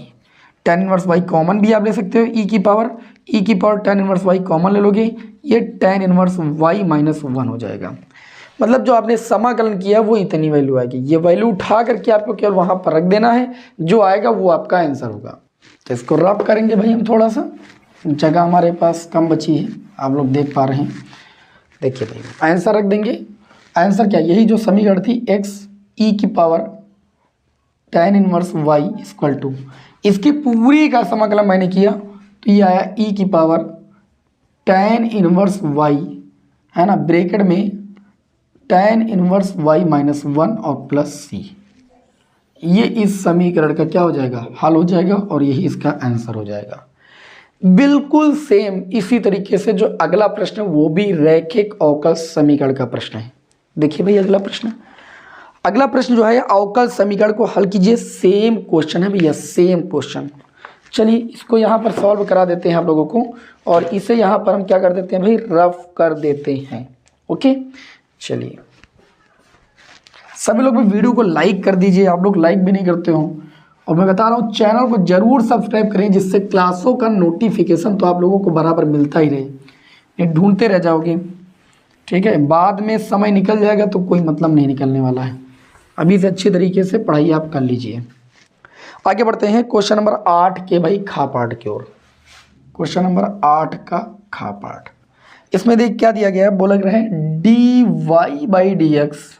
tan inverse y common भी आप ले सकते हो, e की power tan inverse y common ले लोगे, ये tan इनवर्स y माइनस 1 हो जाएगा। मतलब जो आपने समाकलन किया वो इतनी वैल्यू आएगी। ये वैल्यू उठा करके आपको केवल वहाँ पर रख देना है, जो आएगा वो आपका आंसर होगा। तो इसको रफ करेंगे भाई हम, थोड़ा सा जगह हमारे पास कम बची है, आप लोग देख पा रहे हैं। देखिए भाई आंसर रख देंगे। आंसर क्या, यही जो समीकरण थी x e की power tan inverse y equal to, इसकी पूरी का समाकलन मैंने किया तो ये आया e की पावर tan इनवर्स y, है ना, ब्रैकेट में tan इनवर्स y माइनस 1 और प्लस c। ये इस समीकरण का क्या हो जाएगा, हल हो जाएगा और यही इसका आंसर हो जाएगा। बिल्कुल सेम इसी तरीके से जो अगला प्रश्न है वो भी रैखिक अवकल समीकरण का प्रश्न है। देखिए भाई अगला प्रश्न, अगला प्रश्न जो है अवकल समीकरण को हल कीजिए। सेम क्वेश्चन है भैया, सेम क्वेश्चन। चलिए इसको यहाँ पर सॉल्व करा देते हैं आप लोगों को, और इसे यहाँ पर हम क्या कर देते हैं भाई, रफ कर देते हैं। ओके चलिए सभी लोग भी वीडियो को लाइक कर दीजिए, आप लोग लाइक भी नहीं करते हो। और मैं बता रहा हूँ चैनल को जरूर सब्सक्राइब करें, जिससे क्लासों का नोटिफिकेशन तो आप लोगों को बराबर मिलता ही रहे, नहीं ढूंढते रह जाओगे। ठीक है, बाद में समय निकल जाएगा तो कोई मतलब नहीं निकलने वाला है। अभी से अच्छी तरीके से पढ़ाई आप कर लीजिए। आगे बढ़ते हैं क्वेश्चन नंबर 8 के भाई खा पाठ की ओर। क्वेश्चन नंबर 8 का खा पाठ, इसमें देख क्या दिया गया है, बोला गया है D Y by D X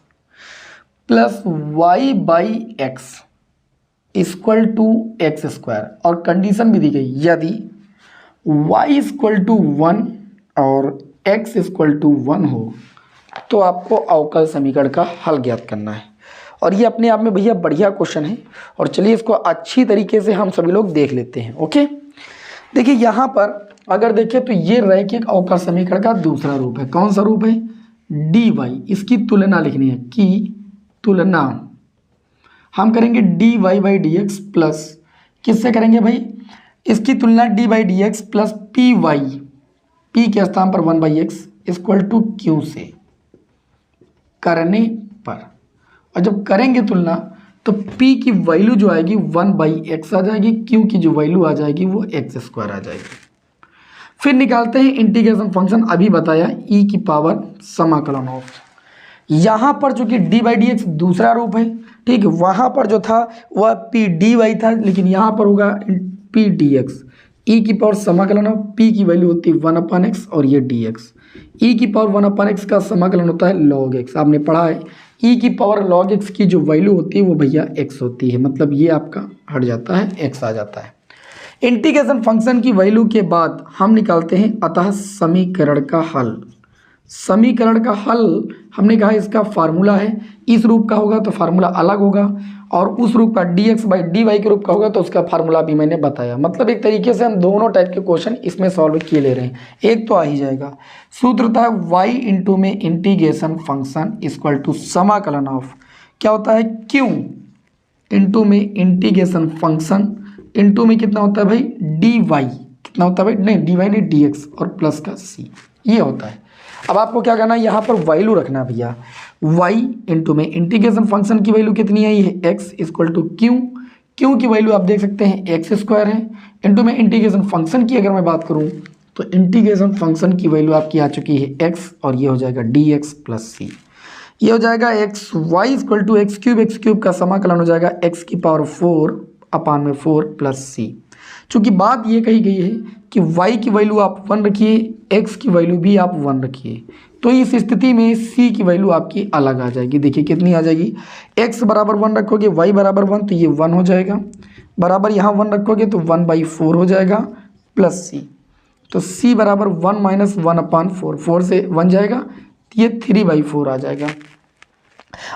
plus Y by X equal to X square, और कंडीशन भी दी गई यदि y इक्वल टू 1 और x इक्वल टू 1 हो तो आपको अवकल समीकरण का हल ज्ञात करना है। और ये अपने आप में भैया बढ़िया क्वेश्चन है, और चलिए इसको अच्छी तरीके से हम सभी लोग देख लेते हैं। ओके देखिए यहाँ पर अगर देखें तो ये रैखिक अवकल समीकरण का दूसरा रूप है। कौन सा रूप है, डी वाई, इसकी तुलना लिखनी है, की तुलना हम करेंगे D Y by D X plus, किससे करेंगे भाई, इसकी तुलना D by D X plus P Y, P के स्थान पर 1 by X equal to Q से करने पर, और जब करेंगे तुलना तो p की वैल्यू जो आएगी 1 बाई एक्स आ जाएगी, q की जो वैल्यू आ जाएगी वो एक्स स्क्वायर आ जाएगी। फिर निकालते हैं इंटीग्रेशन फंक्शन, अभी बताया e की पावर समाकलन ऑफ, यहाँ पर जो कि डी बाई डी एक्स दूसरा रूप है, ठीक है, वहाँ पर जो था वह पी डी वाई था, लेकिन यहाँ पर होगा पी डी एक्स। ई की पावर समाकलन ऑफ पी की वैल्यू होती है 1 अपान एक्स और ये डी एक्स। ई की पावर 1 अपान एक्स का समाकलन होता है लॉग एक्स, आपने पढ़ा है। ई की पावर लॉग एक्स की जो वैल्यू होती है वो भैया एक्स होती है, मतलब ये आपका हट जाता है, एक्स आ जाता है। इंटीग्रेशन फंक्शन की वैल्यू के बाद हम निकालते हैं अतः समीकरण का हल। समीकरण का हल हमने कहा इसका फार्मूला है, इस रूप का होगा तो फार्मूला अलग होगा, और उस रूप का dx बाई डी वाई के रूप का होगा तो उसका फार्मूला भी मैंने बताया। मतलब एक तरीके से हम दोनों टाइप के क्वेश्चन इसमें सॉल्व किए ले रहे हैं, एक तो आ ही जाएगा। सूत्र था y इंटू में इंटीग्रेशन फंक्शन इक्वल टू समाकलन ऑफ, क्या होता है, q इंटू में इंटीग्रेशन फंक्शन इंटू में कितना होता है भाई, डी वाई, कितना होता है भाई, नहीं डी वाई नहीं डी एक्स और प्लस का c, ये होता है। अब आपको क्या करना है, यहाँ पर वैल्यू रखना है भैया, y इंटू में इंटीग्रेशन फंक्शन की वैल्यू कितनी है, ये x इक्वल टू क्यू की वैल्यू आप देख सकते हैं एक्स स्क्वायर है, इंटू में इंटीग्रेशन फंक्शन की अगर मैं बात करूँ तो इंटीग्रेशन फंक्शन की वैल्यू आपकी आ चुकी है x, और ये हो जाएगा डी एक्स प्लस सी, ये हो जाएगा X Y equal to X cube का समाकलन हो जाएगा x की पावर 4 अपान में 4 प्लस सी। चूँकि बात ये कही गई है कि y की वैल्यू आप 1 रखिए, x की वैल्यू भी आप 1 रखिए, तो इस स्थिति में c की वैल्यू आपकी अलग आ जाएगी। देखिए कितनी आ जाएगी, x बराबर 1 रखोगे, y बराबर 1 तो ये 1 हो जाएगा, बराबर यहाँ 1 रखोगे तो 1 बाई 4 हो जाएगा प्लस c, तो c बराबर 1 माइनस 1 अपान 4, 4 से 1 जाएगा तो ये 3 बाई 4 आ जाएगा।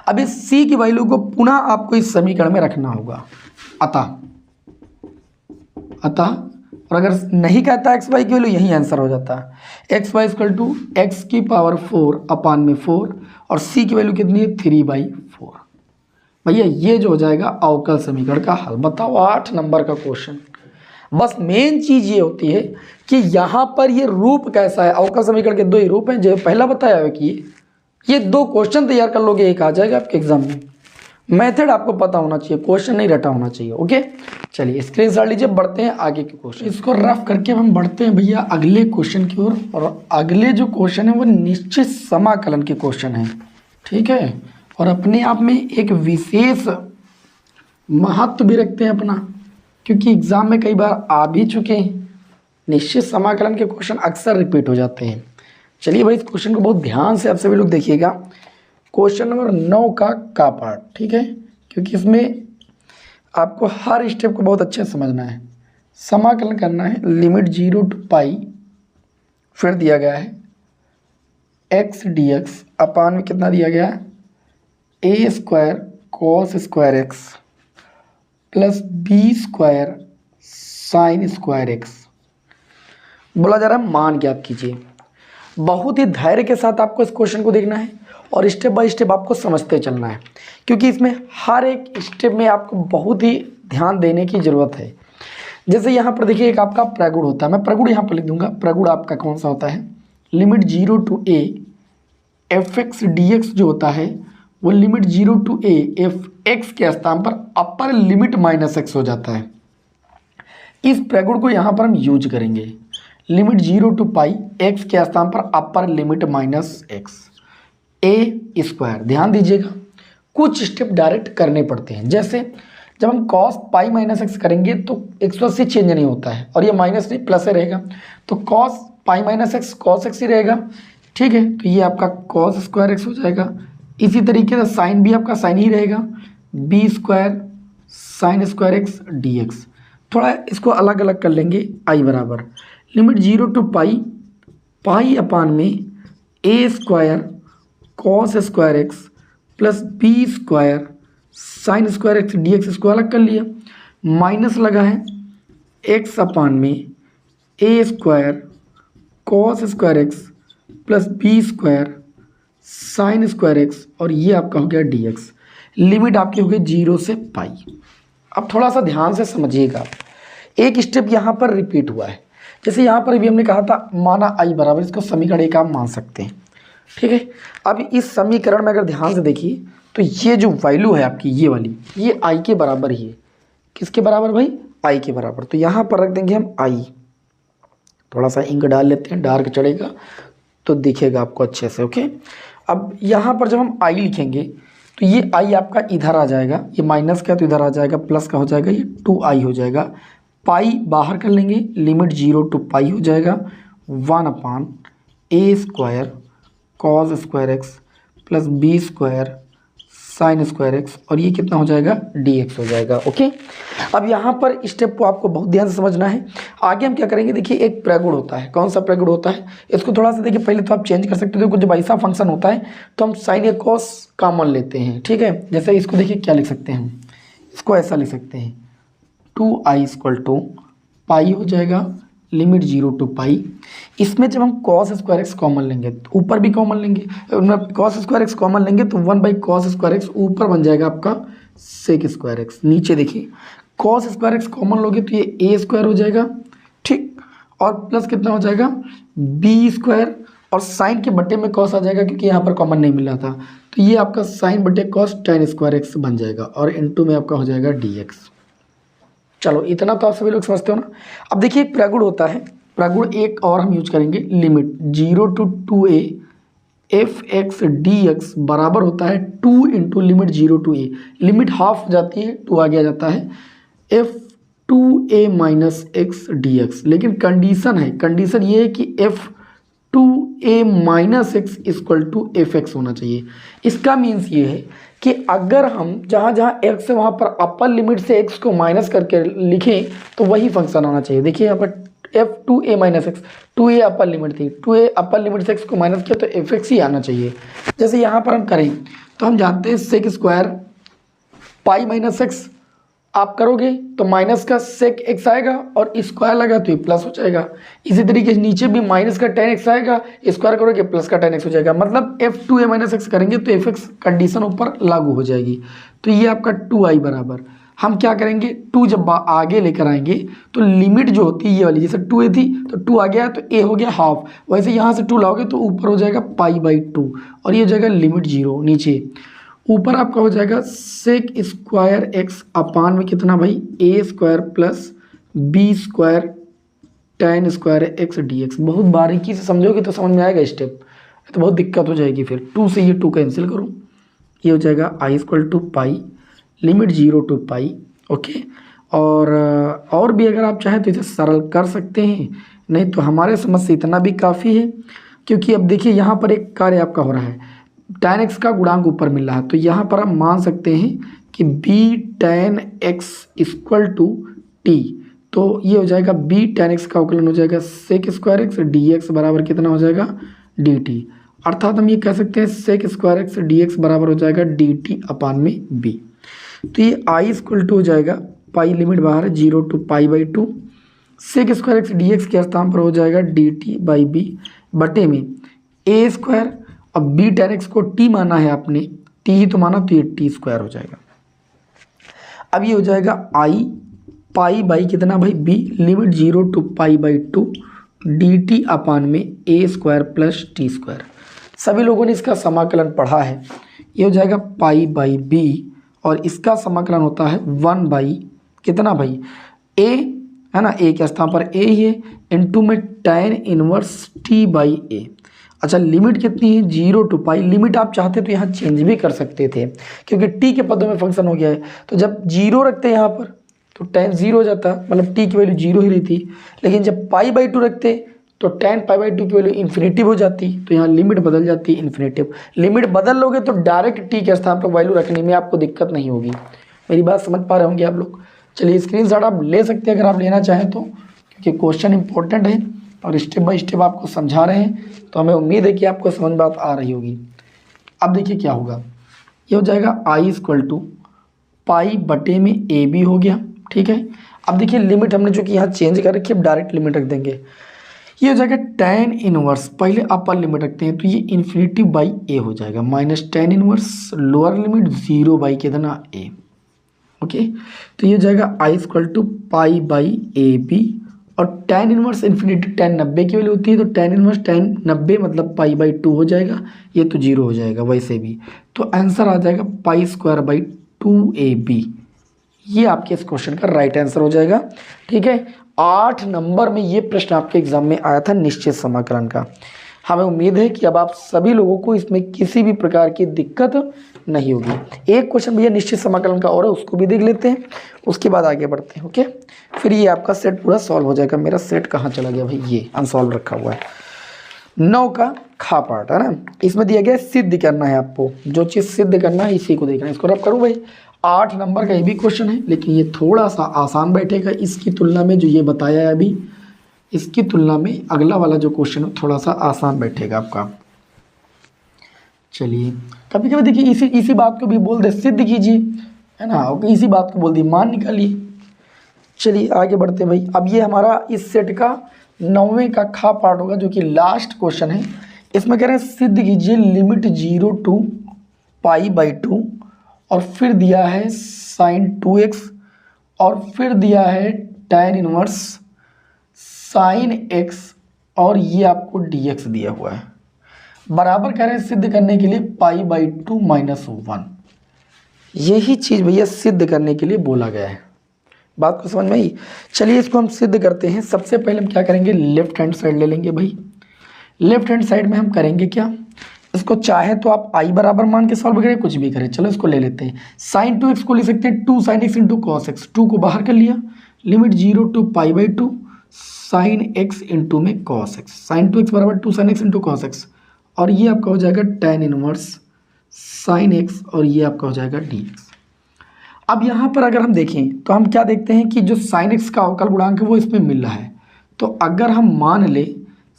अब इस c की वैल्यू को पुनः आपको इस समीकरण में रखना होगा, अतः और अगर नहीं कहता एक्स वाई की वैल्यू, यही आंसर हो जाता है, X Y equal to X की पावर 4 अपान में 4, और सी की वैल्यू कितनी है 3 बाई 4। भैया ये जो हो जाएगा अवकल समीकरण का हल। बताओ 8 नंबर का क्वेश्चन। बस मेन चीज़ ये होती है कि यहाँ पर ये रूप कैसा है, अवकल समीकरण के 2 ही रूप हैं, जो पहला बताया है कि ये 2 क्वेश्चन तैयार कर लोगे, एक आ जाएगा आपके एग्जाम में। मेथड आपको पता होना चाहिए, क्वेश्चन नहीं रटा होना चाहिए। ओके चलिए स्क्रीनशॉट लीजिए, बढ़ते हैं आगे के क्वेश्चन। इसको रफ करके हम बढ़ते हैं भैया अगले क्वेश्चन की ओर, और अगले जो क्वेश्चन है वो निश्चित समाकलन के क्वेश्चन है। ठीक है, और अपने आप में एक विशेष महत्व भी रखते हैं अपना, क्योंकि एग्जाम में कई बार आ भी चुके हैं। निश्चित समाकलन के क्वेश्चन अक्सर रिपीट हो जाते हैं। चलिए भाई, इस क्वेश्चन को बहुत ध्यान से आप सभी लोग देखिएगा। क्वेश्चन नंबर 9 का पार्ट, ठीक है, क्योंकि इसमें आपको हर स्टेप को बहुत अच्छे से समझना है। समाकलन करना है लिमिट 0 to पाई, फिर दिया गया है x dx अपान में कितना दिया गया है a square cos square x plus B square sine square X. बोला जा रहा है मान ज्ञात कीजिए। बहुत ही धैर्य के साथ आपको इस क्वेश्चन को देखना है और स्टेप बाय स्टेप आपको समझते चलना है, क्योंकि इसमें हर एक स्टेप में आपको बहुत ही ध्यान देने की ज़रूरत है। जैसे यहाँ पर देखिए, एक आपका प्रगुण होता है, मैं प्रगुण यहाँ पर लिख दूंगा। प्रगुण आपका कौन सा होता है, limit 0 to a F X D x जो होता है वो limit 0 to a F x के स्थान पर अपर लिमिट माइनस एक्स हो जाता है। इस प्रगुण को यहाँ पर हम यूज करेंगे। लिमिट 0 to पाई एक्स के स्थान पर अपर लिमिट माइनस एक्स ए स्क्वायर। ध्यान दीजिएगा, कुछ स्टेप डायरेक्ट करने पड़ते हैं। जैसे जब हम कॉस पाई माइनस एक्स करेंगे तो 180 चेंज नहीं होता है, और ये माइनस नहीं प्लस ही रहेगा, तो cos pi minus x cos x ही रहेगा। ठीक है, तो ये आपका कॉस स्क्वायर एक्स हो जाएगा। इसी तरीके से साइन भी आपका साइन ही रहेगा, B square sine square x D X. थोड़ा इसको अलग अलग कर लेंगे। आई बराबर limit 0 to pi, pi upon में a square cos square x plus B square sine square x D x. इसको अलग कर लिया, माइनस लगा है एक्स अपान में a square cos square x plus B square sine square x, और ये आपका हो गया डी एक्स। लिमिट आपकी हो गई 0 से पाई। अब थोड़ा सा ध्यान से समझिएगा, एक स्टेप यहाँ पर रिपीट हुआ है। जैसे यहाँ पर भी हमने कहा था माना आई बराबर, इसको समीकरण एक आप मान सकते हैं। ठीक है, अब इस समीकरण में अगर ध्यान से देखिए तो ये जो वैल्यू है आपकी ये वाली, ये आई के बराबर ही है। किसके बराबर भाई, आई के बराबर। तो यहाँ पर रख देंगे हम आई। थोड़ा सा इंक डाल लेते हैं, डार्क चढ़ेगा तो दिखेगा आपको अच्छे से। ओके, अब यहाँ पर जब हम आई लिखेंगे तो ये आई आपका इधर आ जाएगा, ये माइनस का तो इधर आ जाएगा, प्लस का हो जाएगा, ये 2i हो जाएगा। पाई बाहर कर लेंगे, लिमिट 0 to पाई हो जाएगा 1 upon a square cos square x plus B square sine square x, और ये कितना हो जाएगा डी एक्स हो जाएगा। ओके, अब यहाँ पर स्टेप को आपको बहुत ध्यान से समझना है। आगे हम क्या करेंगे, देखिए एक प्रगुण होता है। कौन सा प्रगुण होता है, इसको थोड़ा सा देखिए, पहले तो आप चेंज कर सकते हो। जब ऐसा फंक्शन होता है तो हम साइन या कॉस कॉमन लेते हैं। ठीक है, जैसे इसको देखिए क्या लिख सकते हैं हम, इसको ऐसा लिख सकते हैं 2i इक्वल टू पाई हो जाएगा लिमिट 0 to पाई। इसमें जब हम कॉस स्क्वायर एक्स कॉमन लेंगे तो ऊपर भी कॉमन लेंगे, कॉस स्क्वायर एक्स कॉमन लेंगे तो 1 बाई कॉस स्क्वायर एक्स ऊपर बन जाएगा आपका सेक स्क्वायर एक्स। नीचे देखिए कॉस स्क्वायर एक्स कॉमन लोगे तो ये ए स्क्वायर हो जाएगा। ठीक, और प्लस कितना हो जाएगा बी स्क्वायर, और साइन के बटे में कॉस आ जाएगा क्योंकि यहाँ पर कॉमन नहीं मिला था, तो ये आपका साइन बटे कॉस टेन स्क्वायर एक्स बन जाएगा, और इनटू में आपका हो जाएगा डी एक्स। चलो इतना तो आप सभी लोग समझते हो ना। अब देखिए एक प्रगुण होता है, प्रगुण एक और हम यूज करेंगे। Limit 0 to 2a F X D X बराबर होता है 2 into limit 0 to a। Limit half हो जाती है, 2 आगे आ जाता है, F 2a minus X D X. लेकिन कंडीशन है, कंडीशन ये है कि F 2a minus X equal to F X होना चाहिए। इसका मीन्स ये है कि अगर हम जहाँ जहाँ x है वहाँ पर अपर लिमिट से x को माइनस करके लिखें तो वही फंक्शन आना चाहिए। देखिए यहाँ पर F 2a minus x, 2a upper limit थी, 2a अपर लिमिट से x को माइनस किया तो एफ एक्स ही आना चाहिए। जैसे यहाँ पर हम करें तो हम जानते हैं sec square pi minus X, आप करोगे तो माइनस का सेक एक्स आएगा और स्क्वायर लगा तो ये प्लस हो जाएगा। इसी तरीके से नीचे भी माइनस का टेन एक्स आएगा, स्क्वायर करोगे प्लस का टेन एक्स हो जाएगा। मतलब एफ 2a माइनस एक्स करेंगे तो एफ एक्स कंडीशन ऊपर लागू हो जाएगी। तो ये आपका 2i बराबर, हम क्या करेंगे 2 जब आगे लेकर आएंगे तो लिमिट जो होती है ये वाली, जैसे 2a थी तो 2 आ गया तो a हो गया हाफ, वैसे यहाँ से 2 लाओगे तो ऊपर हो जाएगा पाई बाई 2, और ये हो जाएगा लिमिट 0। नीचे ऊपर आपका हो जाएगा सेक स्क्वायर एक्स अपान में कितना भाई a square plus B square tan square x D x. बहुत बारीकी से समझोगे तो समझ में आएगा स्टेप, तो बहुत दिक्कत हो जाएगी। फिर 2 से ये 2 कैंसिल करूँ, ये हो जाएगा I equal to pi limit 0 to pi. Okay, और भी अगर आप चाहें तो इसे सरल कर सकते हैं, नहीं तो हमारे समझ से इतना भी काफ़ी है। क्योंकि अब देखिए यहाँ पर एक कार्य आपका हो रहा है, tan x का गुणांक ऊपर मिल रहा है, तो यहाँ पर आप मान सकते हैं कि b tan x equal to t. तो ये हो जाएगा b tan x का अवकलन हो जाएगा sec स्क्वायर x dx बराबर कितना हो जाएगा dt। अर्थात हम ये कह सकते हैं sec स्क्वायर x dx बराबर हो जाएगा dt अपान में b। तो ये i इक्वल टू हो जाएगा पाई लिमिट बाहर है 0 to pi by 2, sec square x dx के स्थान पर हो जाएगा dt बाई बी बटे में a स्क्वायर। अब b tan x को t माना है आपने, t ही तो माना, तो ये t स्क्वायर हो जाएगा। अब ये हो जाएगा i पाई बाई कितना भाई b limit 0 to pi by 2 dt upon में a square plus t square. सभी लोगों ने इसका समाकलन पढ़ा है। ये हो जाएगा पाई बाई b और इसका समाकलन होता है 1 बाई कितना भाई a है ना, a के स्थान पर a ही है, इनटू में tan inverse t by a। अच्छा, लिमिट कितनी है 0 टू पाई। लिमिट आप चाहते तो यहाँ चेंज भी कर सकते थे, क्योंकि t के पदों में फंक्शन हो गया है। तो जब 0 रखते यहाँ पर तो tan 0 हो जाता, मतलब t की वैल्यू 0 ही रहती। लेकिन जब पाई बाई 2 रखते तो tan पाई बाई 2 की वैल्यू इन्फिनेटिव हो जाती, तो यहाँ लिमिट बदल जाती है इन्फिनेटिव। लिमिट बदल लोगे तो डायरेक्ट t के स्थान पर वैल्यू रखने में आपको दिक्कत नहीं होगी। मेरी बात समझ पा रहे होंगे आप लोग। चलिए स्क्रीनशॉट आप ले सकते हैं अगर आप लेना चाहें तो, क्योंकि क्वेश्चन इंपॉर्टेंट है और स्टेप बाय स्टेप आपको समझा रहे हैं, तो हमें उम्मीद है कि आपको समझ बात आ रही होगी। अब देखिए क्या होगा, ये हो जाएगा आई इक्वल टू पाई बटे में ए बी हो गया। ठीक है, अब देखिए लिमिट हमने जो कि यहाँ चेंज कर रखी है, अब डायरेक्ट लिमिट रख देंगे। ये हो जाएगा tan इनवर्स, पहले अपर लिमिट रखते हैं, तो ये इन्फिनिटी बाई ए हो जाएगा minus tan inverse lower limit 0 by कितना ए। ओके, तो ये हो जाएगा I equal to pi by a b और tan इनवर्स इन्फिनिटी tan 90 की वैल्यू होती है, तो tan इनवर्स tan 90 मतलब पाई बाई 2 हो जाएगा, ये तो 0 हो जाएगा वैसे भी। तो आंसर आ जाएगा पाई स्क्वायर बाई 2ab। ये आपके इस क्वेश्चन का राइट आंसर हो जाएगा। ठीक है, 8 नंबर में ये प्रश्न आपके एग्जाम में आया था निश्चित समाकलन का। हमें उम्मीद है कि अब आप सभी लोगों को इसमें किसी भी प्रकार की दिक्कत नहीं होगी। एक क्वेश्चन भैया निश्चित समाकलन का और है, उसको भी देख लेते हैं, उसके बाद आगे बढ़ते हैं। ओके, फिर ये आपका सेट पूरा सॉल्व हो जाएगा। मेरा सेट कहाँ चला गया भाई, ये अनसॉल्व रखा हुआ है। 9 का खा पार्ट है ना, इसमें दिया गया सिद्ध करना है आपको, जो चीज़ सिद्ध करना है इसी को देखना है। इसको रब करूँ भाई, 8 नंबर का ये भी क्वेश्चन है, लेकिन ये थोड़ा सा आसान बैठेगा इसकी तुलना में। जो ये बताया है अभी, इसकी तुलना में अगला वाला जो क्वेश्चन है थोड़ा सा आसान बैठेगा आपका। चलिए, कभी कभी देखिए इसी बात को भी बोल दे सिद्ध कीजिए, है ना, इसी बात को बोल दी मान निकालिए। चलिए आगे बढ़ते हैं भाई। अब ये हमारा इस सेट का 9वें का खा पार्ट होगा, जो कि लास्ट क्वेश्चन है। इसमें कह रहे हैं सिद्ध कीजिए लिमिट 0 टू पाई बाई 2 और फिर दिया है साइन 2x और फिर दिया है tan इनवर्स साइन x और ये आपको dx दिया हुआ है। बराबर कह रहे हैं सिद्ध करने के लिए पाई बाई 2 माइनस 1। यही चीज़ भैया सिद्ध करने के लिए बोला गया है। बात को समझ में आई। चलिए इसको हम सिद्ध करते हैं। सबसे पहले हम क्या करेंगे, लेफ्ट हैंड साइड ले लेंगे भाई। लेफ्ट हैंड साइड में हम करेंगे क्या, इसको चाहे तो आप आई बराबर मान के सॉल्व करें, कुछ भी करें। चलो इसको ले लेते हैं। साइन 2x को ले सकते हैं 2 sin x into cos x. 2 को बाहर कर लिया, limit 0 to pi by 2 sine x into में कॉस एक्स। साइन 2x बराबर 2 sin x into cos x और ये आपका हो जाएगा tan इनवर्स साइन x और ये आपका हो जाएगा dx। अब यहाँ पर अगर हम देखें तो हम क्या देखते हैं कि जो साइन x का अवकल गुणांक है वो इसमें मिल रहा है। तो अगर हम मान ले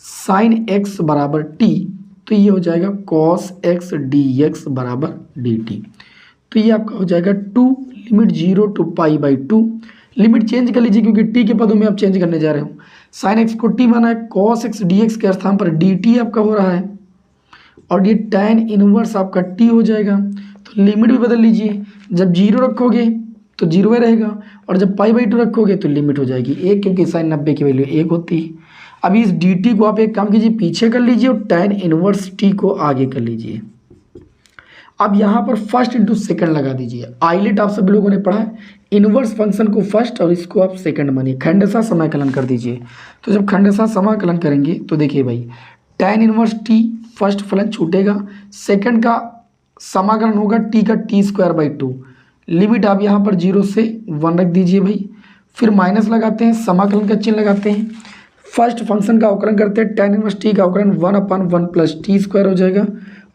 साइन x बराबर t, तो ये हो जाएगा cos x dx बराबर dt। तो ये आपका हो जाएगा 2 limit 0 to pi by 2। Limit change कर लीजिए क्योंकि t के पदों में आप चेंज करने जा रहे हो। साइन x को t माना है, cos x dx के स्थान पर dt आपका हो रहा है और ये tan इनवर्स आपका t हो जाएगा। तो लिमिट भी बदल लीजिए, जब 0 रखोगे तो 0 ही रहेगा और जब पाई बाई 2 रखोगे तो लिमिट हो जाएगी 1, क्योंकि साइन 90 की वैल्यू 1 होती है। अभी इस dt को आप एक काम कीजिए, पीछे कर लीजिए और tan इनवर्स t को आगे कर लीजिए। अब यहाँ पर फर्स्ट इंटू सेकंड लगा दीजिए। आइलेट आप सभी लोगों ने पढ़ा है, इनवर्स फंक्शन को फर्स्ट और इसको आप सेकंड मानिए। खंडशः समाकलन कर दीजिए। तो जब खंडशः समाकलन करेंगे तो देखिए भाई tan इनवर्स t फर्स्ट फलन छूटेगा, सेकंड का समाकलन होगा टी का t²/2, लिमिट आप यहाँ पर 0 से 1 रख दीजिए भाई, फिर माइनस लगाते हैं, समाकलन का चिन्ह लगाते हैं, फर्स्ट फंक्शन का अवकलन करते हैं, tan इनवर्स टी का अवकलन 1/1 प्लस t² हो जाएगा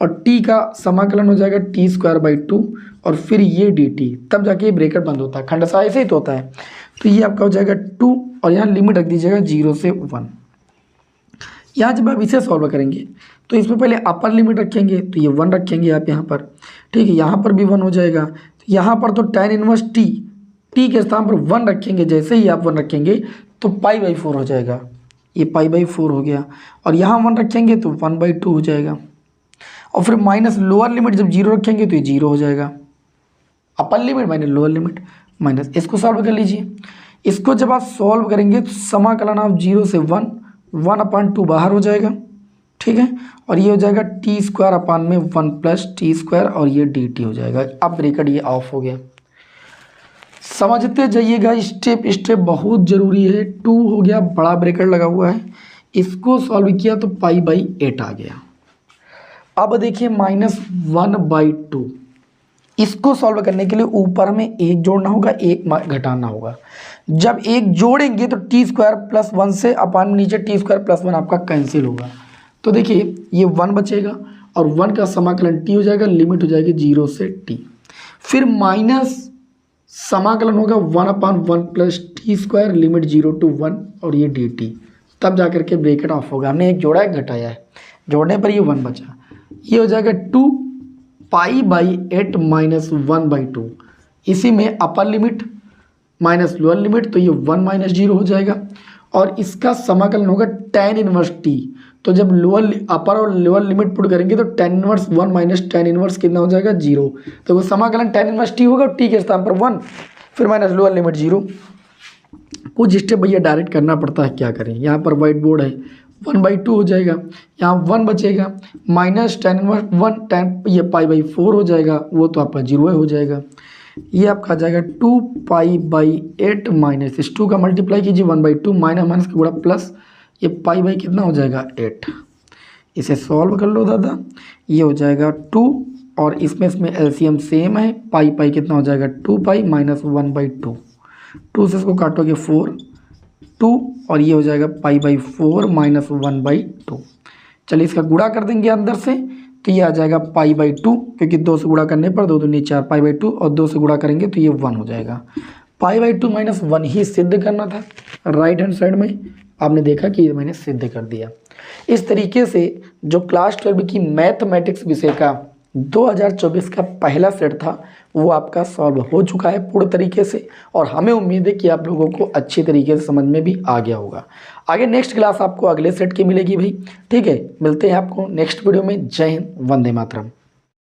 और t का समाकलन हो जाएगा t²/2 और फिर ये dt, तब जाके ये ब्रेकेट बंद होता है, खंडशः ऐसे ही तो होता है। तो ये आपका हो जाएगा 2 और यहाँ लिमिट रख दीजिएगा 0 से 1। यहाँ जब आप इसे सॉल्व करेंगे तो इसमें पहले अपर लिमिट रखेंगे, तो ये 1 रखेंगे आप यहाँ पर, ठीक है, यहाँ पर भी 1 हो जाएगा। तो यहाँ पर तो tan इनवर्स टी के स्थान पर 1 रखेंगे, जैसे ही आप 1 रखेंगे तो π/4 हो जाएगा, ये π/4 हो गया, और यहाँ 1 रखेंगे तो 1/2 हो जाएगा, और फिर माइनस लोअर लिमिट जब 0 रखेंगे तो ये 0 हो जाएगा, upper limit minus lower limit minus. इसको सॉल्व कर लीजिए, इसको जब आप सॉल्व करेंगे तो समाकलन आप 0 से 1/2 बाहर हो जाएगा, ठीक है, और ये हो जाएगा t²/1 प्लस t² और ये dt हो जाएगा। अब ब्रेकेट ये ऑफ हो गया। समझते जाइएगा, स्टेप स्टेप बहुत ज़रूरी है। 2 हो गया, बड़ा ब्रेकेट लगा हुआ है, इसको सॉल्व किया तो π/8 आ गया। अब देखिए -1/2, इसको सॉल्व करने के लिए ऊपर में 1 जोड़ना होगा, 1 घटाना होगा। जब 1 जोड़ेंगे तो t²+1 से अपन नीचे t²+1 आपका कैंसिल होगा, तो देखिए ये 1 बचेगा और 1 का समाकलन t हो जाएगा, लिमिट हो जाएगी 0 से t, फिर माइनस समाकलन होगा 1/1 प्लस t², लिमिट 0 to 1 और ये dt, तब जाकर के ब्रेकेट ऑफ होगा। हमने 1 जोड़ा 1 घटाया है, जोड़ने पर ये 1 बचा, ये हो जाएगा 2π/8 माइनस 1/2। इसी में upper limit minus lower limit, तो ये 1 माइनस 0 हो जाएगा, और इसका समाकलन होगा tan इनवर्स टी। तो जब अपर और लोअर लिमिट पुट करेंगे तो tan inverse 1 minus tan inverse कितना हो जाएगा 0, तो वो समाकलन tan इनवर्स टी होगा, टी के स्थान पर 1, फिर माइनस लोअर लिमिट 0। कुछ स्टेप भैया डायरेक्ट करना पड़ता है, क्या करें, यहाँ पर वाइट बोर्ड है, 1/2 हो जाएगा, यहाँ 1 बचेगा, माइनस tan इनवर्स 1 tan ये π/4 हो जाएगा, वो तो आपका 0 हो जाएगा। ये आपका आ जाएगा 2π/8 माइनस इस 2 का मल्टीप्लाई कीजिए 1/2 माइनस माइनस का गुणा प्लस, ये π कितना हो जाएगा 8। इसे सॉल्व कर लो दादा, ये हो जाएगा 2 और इसमें एलसीएम सेम है, π कितना हो जाएगा 2π माइनस 1/2, 2 से इसको काटोगे 4 2 और ये हो जाएगा π/4 माइनस 1/2। चलिए इसका गुणा कर देंगे अंदर से, तो ये आ जाएगा π/2, क्योंकि 2 से गुणा करने पर 2 दूनी 4 π/2 और 2 से गुणा करेंगे तो ये 1 हो जाएगा। π/2 माइनस 1 ही सिद्ध करना था, राइट हैंड साइड में आपने देखा कि ये मैंने सिद्ध कर दिया। इस तरीके से जो क्लास 12 की मैथमेटिक्स विषय का 2024 का पहला सेट था वो आपका सॉल्व हो चुका है पूर्ण तरीके से, और हमें उम्मीद है कि आप लोगों को अच्छी तरीके से समझ में भी आ गया होगा। आगे नेक्स्ट क्लास आपको अगले सेट की मिलेगी भाई, ठीक है, मिलते हैं आपको नेक्स्ट वीडियो में। जय हिंद, वंदे मातरम।